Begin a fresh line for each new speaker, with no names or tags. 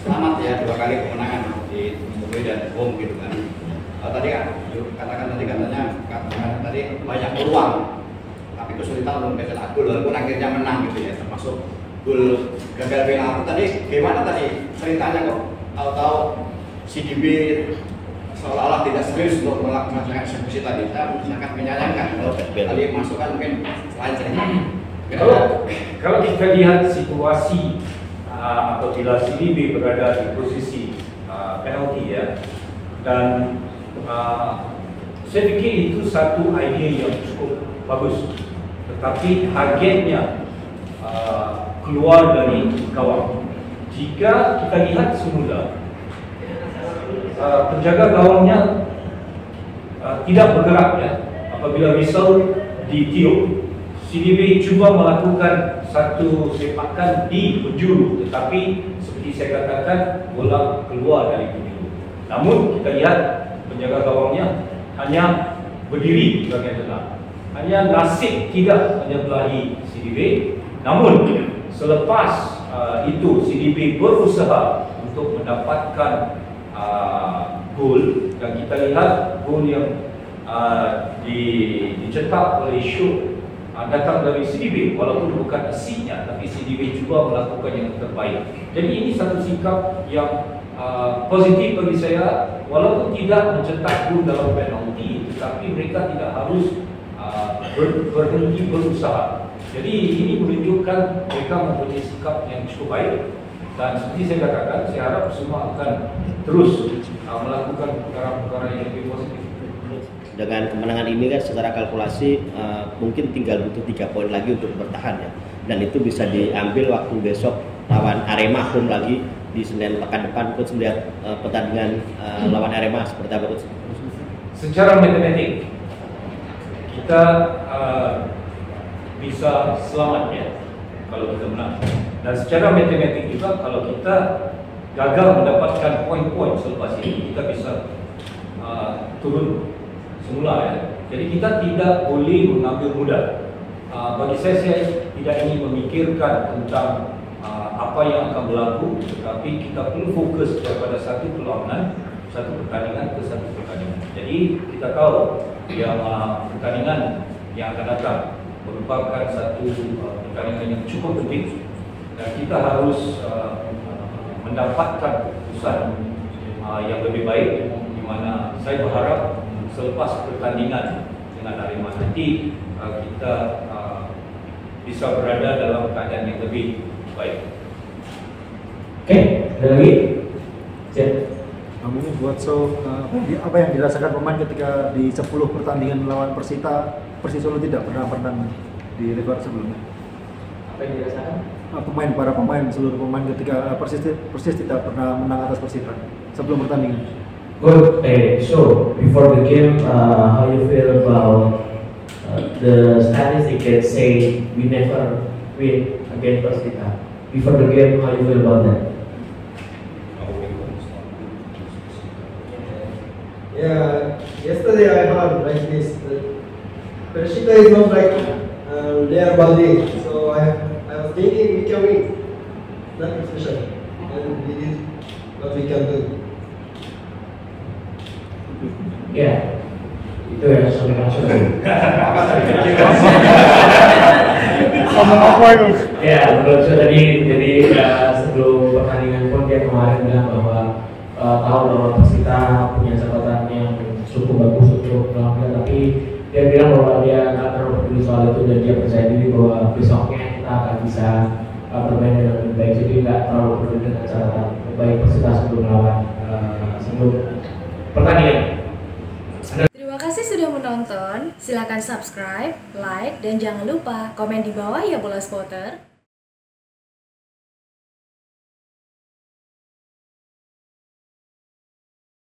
selamat ya 2 kali kemenangan di Mumbai dan home gitu kan. Tadi kan katakan tadi banyak peluang, tapi kesulitan untuk mencetak gol walaupun akhirnya menang gitu ya, termasuk gol gagal penalti tadi. Gimana tadi ceritanya kok tahu-tahu CDB seolah-olah tidak serius untuk melakukan eksekusi tadi? Saya sangat menyayangkan kalau tadi masukkan mungkin selain cerita.
Kalau kita lihat situasi apabila CDB berada di posisi penalti ya, dan saya pikir itu satu idea yang cukup bagus, tetapi targetnya keluar dari gawang. Jika kita lihat semula penjaga gawangnya tidak bergerak ya, apabila whistle ditiup, CDB cuba melakukan satu sepakan di penjuru, tetapi seperti saya katakan bola keluar dari penjuru. Namun kita lihat penjaga gawangnya hanya berdiri di bagian tengah, hanya nasib tidak menyebelahi CDB. Namun selepas itu CDB berusaha untuk mendapatkan gol, dan kita lihat gol yang dicetak oleh Shaw datang dari CDB, walaupun bukan isinya, tapi CDB juga melakukan yang terbaik. Jadi ini satu sikap yang positif bagi saya, walaupun tidak mencetak gol dalam penalti, tetapi mereka tidak harus berhenti berusaha. Jadi ini menunjukkan mereka mempunyai sikap yang cukup baik, dan seperti saya katakan, saya harap semua akan terus melakukan perkara-perkara yang lebih positif.
Dengan kemenangan ini kan secara kalkulasi mungkin tinggal butuh 3 poin lagi untuk bertahan ya, dan itu bisa diambil waktu besok lawan Arema home lagi di Senin pekan depan. Coach melihat pertandingan lawan Arema seperti apa Coach?
Secara matematik kita bisa selamat ya kalau kita menang, dan secara matematik juga kalau kita gagal mendapatkan poin-poin selepas ini, kita bisa turun semula ya. Jadi kita tidak boleh mengambil mudah. Bagi saya tidak ingin memikirkan tentang apa yang akan berlaku, tetapi kita perlu fokus kepada satu perlawanan, satu pertandingan ke satu pertandingan. Jadi kita tahu yang pertandingan yang akan datang merupakan satu pertandingan yang cukup penting, dan kita harus mendapatkan keputusan yang lebih baik, di mana saya berharap selepas pertandingan dengan Arema nanti kita bisa berada dalam keadaan yang lebih baik.
Oke, ada lagi? Cek.
Ini buat apa yang dirasakan pemain ketika di 10 pertandingan melawan Persita, Persis Solo tidak pernah menang di lebar sebelumnya?
Apa yang dirasakan?
Para pemain, seluruh pemain ketika Persis tidak pernah menang atas Persita sebelum pertandingan.
Good. So before the game, how you feel about the statistics that say we never win against Persita? Before the game, how you feel about that?
Yeah, yesterday I heard like this. Persita is not like their body, so I was thinking we can win. Nothing special, and we did what we can do.
Ya, itu yang saya maksud. Ya, menurut saya tadi, jadi sebelum pertandingan pun dia kemarin bilang bahwa tahu bahwa Persita punya catatan yang cukup bagus untuk melawan, tapi dia bilang bahwa dia nggak terlalu peduli soal itu, dan dia percaya diri bahwa besoknya kita akan bisa bermain dengan lebih baik. Jadi nggak terlalu peduli dengan catatan baik Persita sebelum melawan sebelum pertandingan.
Terima kasih sudah menonton. Silakan subscribe, like, dan jangan lupa komen di bawah ya Bola Spotter.